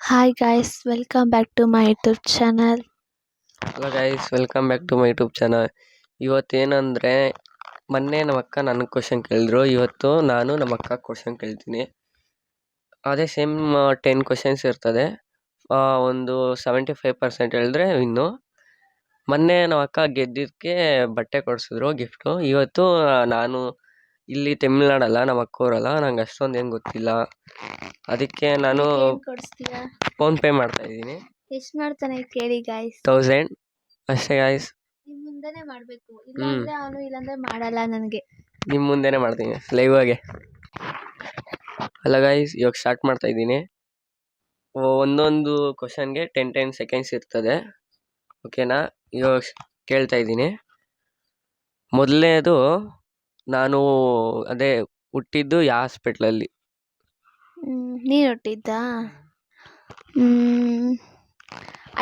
Hi guys, welcome back to my YouTube channel. Hello guys, welcome back to my YouTube channel. ಇವತ್ತೇನಂದರೆ ಮೊನ್ನೆ ನಮ್ಮ ಅಕ್ಕ ನನಗೆ question ಕೇಳಿದ್ರು. ಇವತ್ತು ನಾನು ನಮ್ಮ ಅಕ್ಕ ಕ್ವಶನ್ ಕೇಳ್ತೀನಿ. ಅದೇ ಸೇಮ್ 10 ಕ್ವಶನ್ಸ್ ಇರ್ತದೆ. ಒಂದು 75% ಹೇಳಿದ್ರೆ ಇನ್ನು. ಮೊನ್ನೆ ನಮ್ಮ ಅಕ್ಕ ಗೆದ್ದಿದ್ದಕ್ಕೆ ಬಟ್ಟೆ ಕೊಡಿಸಿದ್ರು ಗಿಫ್ಟು. ಇವತ್ತು ನಾನು ಇಲ್ಲಿ ತಮಿಳ್ನಾಡಲ್ಲ, ನಮ್ಮ ಅಕ್ಕವ್ರಲ್ಲ, ನಂಗೆ ಅಷ್ಟೊಂದು ಏನು ಗೊತ್ತಿಲ್ಲ. ಅದಕ್ಕೆ ನಾನು ಕೊಡಿಸ್ತೀಯಾ? ಫೋನ್ಪೇ ಮಾಡ್ತಾಯಿದ್ದೀನಿ. ಎಷ್ಟು ಮಾಡ್ತಾನೆ ಕೇಳಿ ಗಾಯ್ಸ್. 1000 ಅಷ್ಟೇ ಗಾಯ್ಸ್. ನಿಮ್ ಮುಂದೆನೆ ಮಾಡ್ಬೇಕು, ಇಲ್ಲಾಂದ್ರೆ ಅವನು ಇಲ್ಲಾಂದ್ರೆ ಮಾಡಲ್ಲ ನನಗೆ. ನಿಮ್ಮ ಮುಂದೆನೇ ಮಾಡ್ತೀನಿ ಲೈವ್ ಆಗಿ. ಅಲ್ಲ ಗಾಯ್ಸ್, ಇವಾಗ ಸ್ಟಾರ್ಟ್ ಮಾಡ್ತಾ ಇದ್ದೀನಿ. ಒಂದೊಂದು ಕ್ವಶನ್ಗೆ 10 ಸೆಕೆಂಡ್ಸ್ ಇರ್ತದೆ. ಓಕೆನಾ? ಇವಾಗ ಕೇಳ್ತಾ ಇದ್ದೀನಿ. ಮೊದಲನೇದು, ನಾನು ಅದೇ ಹುಟ್ಟಿದ್ದು ಯಾವ ಹಾಸ್ಪಿಟ್ಲಲ್ಲಿ? ನೀನು ಹುಟ್ಟಿದ್ದಾ?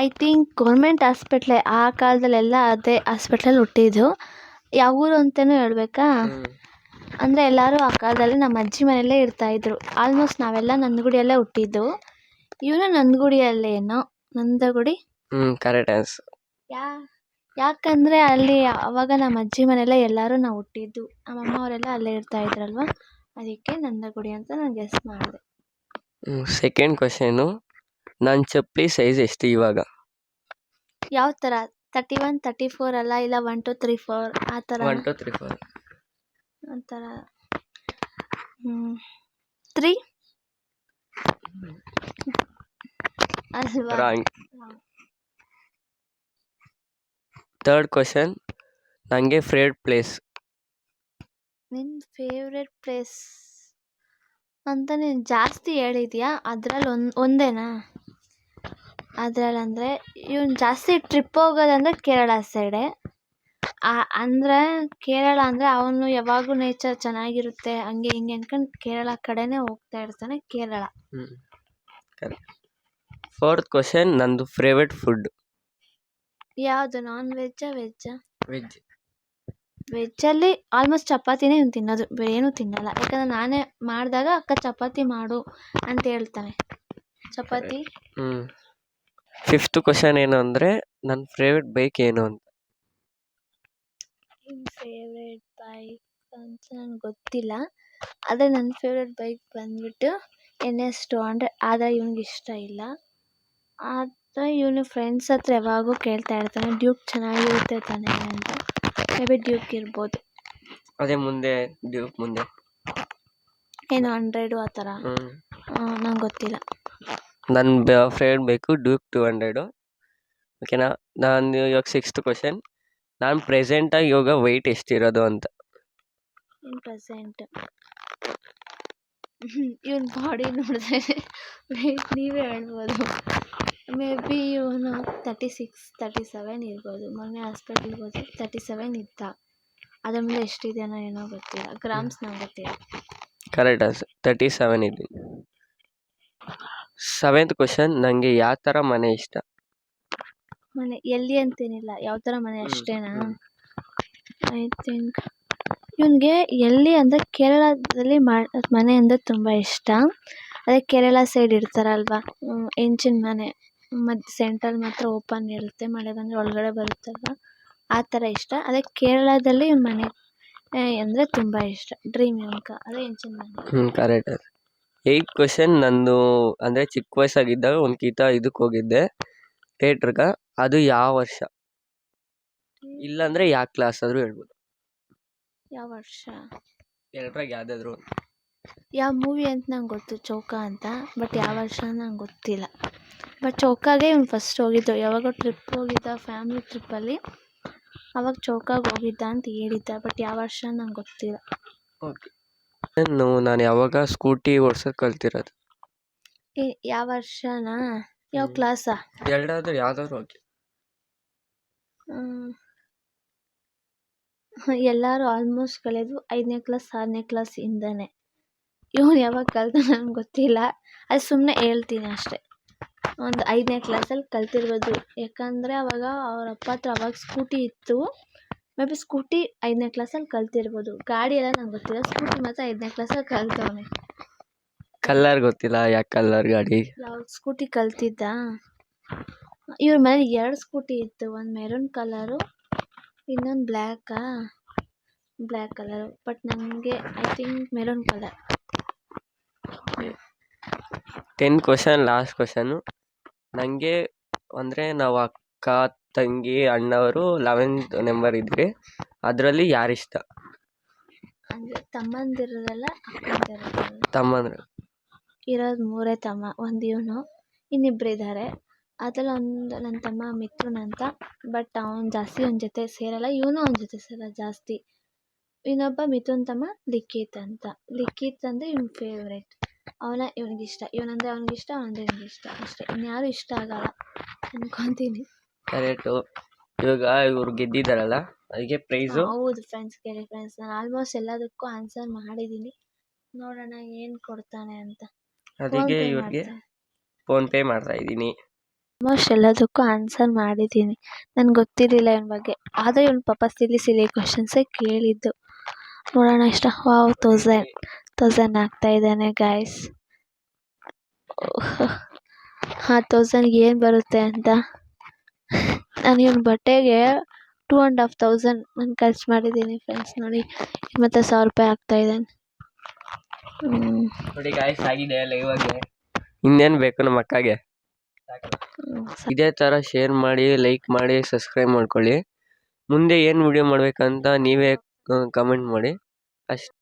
ಐ ಥಿಂಕ್ ಗೌರ್ಮೆಂಟ್ ಹಾಸ್ಪಿಟ್ಲೆ. ಆ ಕಾಲದಲ್ಲೆಲ್ಲ ಅದೇ ಹಾಸ್ಪಿಟ್ಲಲ್ಲಿ ಹುಟ್ಟಿದ್ದು. ಯಾವ ಊರು ಅಂತಲೂ ಹೇಳ್ಬೇಕಾ? ಅಂದರೆ ಎಲ್ಲರೂ ಆ ಕಾಲದಲ್ಲಿ ನಮ್ಮ ಅಜ್ಜಿ ಮನೆಯಲ್ಲೇ ಇರ್ತಾಯಿದ್ರು. ಆಲ್ಮೋಸ್ಟ್ ನಾವೆಲ್ಲ ನಂದಗುಡಿಯಲ್ಲೇ ಹುಟ್ಟಿದ್ದು. ಇವನು ನಂದಗುಡಿಯಲ್ಲೇನೋ, ನಂದಗುಡಿ. Correct answer. ಯಾಕಂದರೆ ಅಲ್ಲಿ ಅವಾಗ ನಮ್ಮ ಅಜ್ಜಿ ಮನೆಯಲ್ಲೇ ಎಲ್ಲರೂ ನಾವು ಹುಟ್ಟಿದ್ದು. ನಮ್ಮಮ್ಮ ಅವರೆಲ್ಲ ಅಲ್ಲೇ ಇರ್ತಾಯಿದ್ರಲ್ವ, ಅದಕ್ಕೆ ನಂದಗುಡಿ ಅಂತ ನಾನು ಗೆಸ್ ಮಾಡಿದೆ. ಸೆಕೆಂಡ್ ಕ್ವಶನು, ನನ್ನ ಚಪ್ಪಲಿ ಸೈಜ್ ಎಷ್ಟು ಇವಾಗ? ಯಾವ ಥರ? 31, 34 ಅಲ್ಲ, ಇಲ್ಲ 1 2 3 4 ಆ ಥರ? 1 2 3 4 ಆ ಥರ. 3 ಅಲ್ವಾ? ರಾಂಗ್. ಥರ್ಡ್ ಕ್ವಶನ್, ನನಗೆ ಫೇವ್ರೆಟ್ ಪ್ಲೇಸ್? ನಿನ್ನ ಫೇವ್ರೆಟ್ ಪ್ಲೇಸ್ ಅಂತ ನೀನು ಜಾಸ್ತಿ ಹೇಳಿದ್ಯಾ? ಅದ್ರಲ್ಲಿ ಒಂದೇನಾ? ಅದರಲ್ಲಂದರೆ ಇವನು ಜಾಸ್ತಿ ಟ್ರಿಪ್ ಹೋಗೋದಂದರೆ ಕೇರಳ ಸೈಡೆ. ಅಂದರೆ ಕೇರಳ ಅಂದರೆ ಅವನು ಯಾವಾಗೂ ನೇಚರ್ ಚೆನ್ನಾಗಿರುತ್ತೆ ಹಂಗೆ ಹಿಂಗೆ ಅಂದ್ಕೊಂಡು ಕೇರಳ ಕಡೆನೇ ಹೋಗ್ತಾ ಇರ್ತಾನೆ. ಕೇರಳ. ಫೋರ್ತ್ ಕ್ವಶನ್, ನಂದು ಫೇವ್ರೆಟ್ ಫುಡ್? ಯಾವುದು? ನಾನ್ ವೆಜ್ಜಾ ವೆಜ್ಜಾ? ವೆಜ್. ವೆಜ್ಜಲ್ಲಿ ಆಲ್ಮೋಸ್ಟ್ ಚಪಾತಿನೇ ಇವ್ನು ತಿನ್ನೋದು, ಬೇರೆ ಏನೂ ತಿನ್ನಲ್ಲ. ಯಾಕಂದರೆ ನಾನೇ ಮಾಡಿದಾಗ ಅಕ್ಕ ಚಪಾತಿ ಮಾಡು ಅಂತ ಹೇಳ್ತಾನೆ. ಚಪಾತಿ. ಫಿಫ್ತ್ ಕ್ವಶನ್ ಏನು ಅಂದರೆ, ನನ್ನ ಫೇವ್ರೆಟ್ ಬೈಕ್ ಏನು ಅಂತ? ನಿಮ್ಮ ಫೇವ್ರೆಟ್ ಬೈಕ್ ಅಂತ ನನಗೆ ಗೊತ್ತಿಲ್ಲ. ಆದರೆ ನನ್ನ ಫೇವ್ರೆಟ್ ಬೈಕ್ ಬಂದ್ಬಿಟ್ಟು NS 200. ಆದರೆ ಇವ್ನಿಗೆ ಇಷ್ಟ ಇಲ್ಲ. ಆದರೆ ಇವನು ಫ್ರೆಂಡ್ಸ್ ಹತ್ರ ಯಾವಾಗೂ ಕೇಳ್ತಾ ಇರ್ತಾನೆ, ಡ್ಯೂಕ್ ಚೆನ್ನಾಗಿರುತ್ತೆ ತಾನೇ ಅಂತ. ಮೇ ಬಿ ಡ್ಯೂಕ್ ಇರ್ಬೋದು. ಅದೇ ಮುಂದೆ ಡ್ಯೂಕ್ ಮುಂದೆ ಏನು 100 ಆ ಥರ? ನಂಗೆ ಗೊತ್ತಿಲ್ಲ. ನನ್ನ ಫೇವ್ರೆಟ್ ಬೇಕು ಡ್ಯೂಕ್ 200. ಓಕೆನಾ? ನಾನು ಇವಾಗ ಸಿಕ್ಸ್ತ್ ಕ್ವಶನ್, ನಾನು ಪ್ರೆಸೆಂಟಾಗಿ ಇವಾಗ ವೆಯ್ಟ್ ಎಷ್ಟಿರೋದು ಅಂತ? ಇನ್ ಪ್ರೆಸೆಂಟ್ ಇವನ್ ಬಾಡಿ ನೋಡಿದ್ರೆ ವೆಯ್ಟ್ ನೀವೇ ಹೇಳ್ಬೋದು. ಮೇ ಬಿ ಇವನು 36 37 ಇರ್ಬೋದು. ಮೊನ್ನೆ ಹಾಸ್ಪಿಟ್ಲಿಗೆ ಹೋದ್ರೆ 37 ಇದ್ದ. ಅದ್ರ ಮೇಲೆ ಎಷ್ಟಿದೆಯೋ ಏನೋ ಗೊತ್ತಿಲ್ಲ, ಗ್ರಾಮ್ಸ್ ನಂಗೆ ಗೊತ್ತಿಲ್ಲ. ಕರೆಕ್ಟ್ ಆನ್ಸರ್, 37 ಇದ್ದೀನಿ. ಸೆವೆಂತ್ ಕ್ವಶನ್, ನನಗೆ ಯಾವ ಥರ ಮನೆ ಇಷ್ಟ? ಮನೆ ಎಲ್ಲಿ ಅಂತೇನಿಲ್ಲ, ಯಾವ ಥರ ಮನೆ ಅಷ್ಟೇನಾ? ಐ ಥಿಂಕ್ ಇವನಿಗೆ ಎಲ್ಲಿ ಅಂದರೆ ಕೇರಳದಲ್ಲಿ ಮನೆ ಅಂದರೆ ತುಂಬ ಇಷ್ಟ. ಅದೇ ಕೇರಳ ಸೈಡ್ ಇರ್ತಾರಲ್ವ, ಹೆಂಚಿನ ಮನೆ ಸೆಂಟ್ರಲ್ ಮಾತ್ರ ಓಪನ್ ಇರುತ್ತೆ, ಮಳೆ ಬಂದರೆ ಒಳಗಡೆ ಬರುತ್ತಲ್ವ, ಆ ಥರ ಇಷ್ಟ. ಅದೇ ಕೇರಳದಲ್ಲಿ ಮನೆ ಅಂದರೆ ತುಂಬ ಇಷ್ಟ. ಡ್ರೀಮ್ ಅನ್ಕ ಅದೇ ಹೆಂಚಿನ ಮನೆ. ಕರೆಕ್ಟ್. ಏಯ್ತ್ ಕ್ವಶನ್, ನಂದು ಅಂದರೆ ಚಿಕ್ಕ ವಯಸ್ಸಾಗಿದ್ದಾಗ ಒಂದು ಇದಕ್ಕೆ ಹೋಗಿದ್ದೆ ಥಿಯೇಟ್ರಿಗೆ. ಅದು ಯಾವ ವರ್ಷ? ಇಲ್ಲಾಂದರೆ ಯಾವ ಕ್ಲಾಸ್ ಆದರೂ ಹೇಳ್ಬೋದು. ಯಾವ ವರ್ಷ? ಎರಡರಾಗ ಯಾವುದಾದ್ರು. ಯಾವ ಮೂವಿ ಅಂತ ನಂಗೆ ಗೊತ್ತು, ಚೌಕ ಅಂತ. ಬಟ್ ಯಾವ ವರ್ಷ ನಂಗೆ ಗೊತ್ತಿಲ್ಲ. ಬಟ್ ಚೌಕಾಗೆ ಇವ್ನು ಫಸ್ಟ್ ಹೋಗಿದ್ದು. ಯಾವಾಗ ಟ್ರಿಪ್ ಹೋಗಿದ್ದ, ಫ್ಯಾಮಿಲಿ ಟ್ರಿಪ್ಪಲ್ಲಿ, ಅವಾಗ ಚೌಕಾಗೆ ಹೋಗಿದ್ದ ಅಂತ ಹೇಳಿದ್ದ. ಬಟ್ ಯಾವ ವರ್ಷ ನಂಗೆ ಗೊತ್ತಿಲ್ಲ. ಓಕೆ. ನಾನು ಯಾವಾಗ ಸ್ಕೂಟಿ ಓಡ್ಸೋದು ಕಲ್ತಿರೋದು? ಯಾವ ವರ್ಷನಾ? ಯಾವ ಕ್ಲಾಸಾ? ಎರಡಾದ್ರೂ ಯಾವುದಾದ್ರು ಓಕೆ. ಎಲ್ಲರೂ ಆಲ್ಮೋಸ್ಟ್ ಕಲಿಯೋದು 5ನೇ ಕ್ಲಾಸ್ 6ನೇ ಕ್ಲಾಸ್ ಇಂದನೇ. ಇವನು ಯಾವಾಗ ಕಲ್ತ ನನಗೆ ಗೊತ್ತಿಲ್ಲ. ಅದು ಸುಮ್ಮನೆ ಹೇಳ್ತೀನಿ ಅಷ್ಟೆ. ಒಂದು 5ನೇ ಕ್ಲಾಸಲ್ಲಿ ಕಲ್ತಿರ್ಬೋದು. ಯಾಕಂದರೆ ಅವಾಗ ಅವ್ರ ಅಪ್ಪ ಹತ್ರ ಅವಾಗ ಸ್ಕೂಟಿ ಇತ್ತು. ಮೇ ಬಿ ಸ್ಕೂಟಿ 5ನೇ ಕ್ಲಾಸಲ್ಲಿ ಕಲ್ತಿರ್ಬೋದು. ಗಾಡಿ ಎಲ್ಲ ನಂಗೆ ಗೊತ್ತಿಲ್ಲ. ಸ್ಕೂಟಿ ಮಾತ್ರ 5ನೇ ಕ್ಲಾಸಲ್ಲಿ ಕಲ್ತವನೆ. ಕಲರ್ ಗೊತ್ತಿಲ್ಲ, ಯಾವ ಕಲರ್ ಗಾಡಿ? ಯಾವ್ದು ಸ್ಕೂಟಿ ಕಲ್ತಿದ್ದ? ಇವ್ರ ಮನೇಲಿ 2 ಸ್ಕೂಟಿ ಇತ್ತು. ಒಂದು ಮೆರೂನ್ ಕಲರು, ಇನ್ನೊಂದು ಬ್ಲ್ಯಾಕ್ ಕಲರು. ಬಟ್ ನನಗೆ I think maroon colour. 10 question, last question. ನನಗೆ ಅಂದರೆ ನಾವು ಅಕ್ಕ ತಂಗಿ ಅಣ್ಣವರು 11th ನಂಬರ್ ಇದ್ವಿ. ಅದರಲ್ಲಿ ಯಾರಿಷ್ಟ? ಅಂದರೆ ತಮ್ಮಂದಿರಲ್ಲ, ಅಕ್ಕಂದಿರಲ್ಲ. ತಮ್ಮಂದ್ರು. ಇರೋದು 3 ತಮ್ಮ. ಒಂದು ಇವನು, ಇನ್ನಿಬ್ರು ಇದ್ದಾರೆ. ಅದರಲ್ಲಿ ಒಂದು ನನ್ನ ತಮ್ಮ ಮಿಥುನ್ ಅಂತ. ಬಟ್ ಅವನು ಜಾಸ್ತಿ ಅವನ ಜೊತೆ ಸೇರಲ್ಲ, ಇವನು ಅವನ ಜೊತೆ ಸೇರಲ್ಲ ಜಾಸ್ತಿ. ಇನ್ನೊಬ್ಬ ಮಿಥುನ್ ತಮ್ಮ ಲಿಖಿತ್ ಅಂತ. ಲಿಖಿತ್ ಅಂದರೆ ಇವನ ಫೇವ್ರೇಟ್. ಇವನಿಗಿಷ್ಟ, ಇವನಂದರೆ ಅವನಿಗಿಷ್ಟ, ಅವನಂದರೆ ಇವನಿಗಿಷ್ಟ ಅಷ್ಟೇ. ಇನ್ಯಾರು ಇಷ್ಟ ಆಗಲ್ಲ ಅನ್ಕೊತೀನಿ. ಕರೆಕ್ಟು. ಇವಾಗ ಇವ್ರು ಗೆದ್ದಿದ್ದಾರಲ್ಲ, ಅದಕ್ಕೆ ಪ್ರೈಸು. ಹೌದು ಫ್ರೆಂಡ್ಸ್, ಕೇಳಿ ಫ್ರೆಂಡ್ಸ್, ನಾನು ಆಲ್ಮೋಸ್ಟ್ ಎಲ್ಲದಕ್ಕೂ ಆನ್ಸರ್ ಮಾಡಿದ್ದೀನಿ. ನೋಡೋಣ ಏನು ಕೊಡ್ತಾನೆ ಅಂತ. ಅದಕ್ಕೆ ಇವ್ರಿಗೆ ಫೋನ್ಪೇ ಮಾಡ್ತಾ ಇದ್ದೀನಿ. ಆಲ್ಮೋಸ್ಟ್ ಎಲ್ಲದಕ್ಕೂ ಆನ್ಸರ್ ಮಾಡಿದ್ದೀನಿ. ನನಗೆ ಗೊತ್ತಿರಲಿಲ್ಲ ಇವನ ಬಗ್ಗೆ. ಆದರೆ ಇವನು ಪಾಪ ಸಿಲಿ ಕ್ವಶನ್ಸೇ ಕೇಳಿದ್ದು. ನೋಡೋಣ ಇಷ್ಟ. ವಾವ್, 1000 ಆಗ್ತಾ ಇದ್ದಾನೆ ಗಾಯ್ಸ್. 1000 ಏನು ಬರುತ್ತೆ ಅಂತ. ನಾನು ಇವನ ಬಟ್ಟೆಗೆ 2500 ನಾನು ಖರ್ಚು ಮಾಡಿದ್ದೀನಿ ಫ್ರೆಂಡ್ಸ್. ನೋಡಿ ಮತ್ತೆ 1000 ರೂಪಾಯಿ ಆಗ್ತಾ ಇದ್ದಾನೆ. ನೋಡಿ ಗಾಯ್ಸ್, ಆಗಿದೆ ಲೈವಾಗೆ. ಇನ್ನೇನು ಬೇಕು ನಮ್ಮ ಅಕ್ಕಗೆ? ಇದೇ ಥರ ಶೇರ್ ಮಾಡಿ, ಲೈಕ್ ಮಾಡಿ, ಸಬ್ಸ್ಕ್ರೈಬ್ ಮಾಡ್ಕೊಳ್ಳಿ. ಮುಂದೆ ಏನು ವಿಡಿಯೋ ಮಾಡಬೇಕಂತ ನೀವೇ ಕಮೆಂಟ್ ಮಾಡಿ ಅಷ್ಟೇ.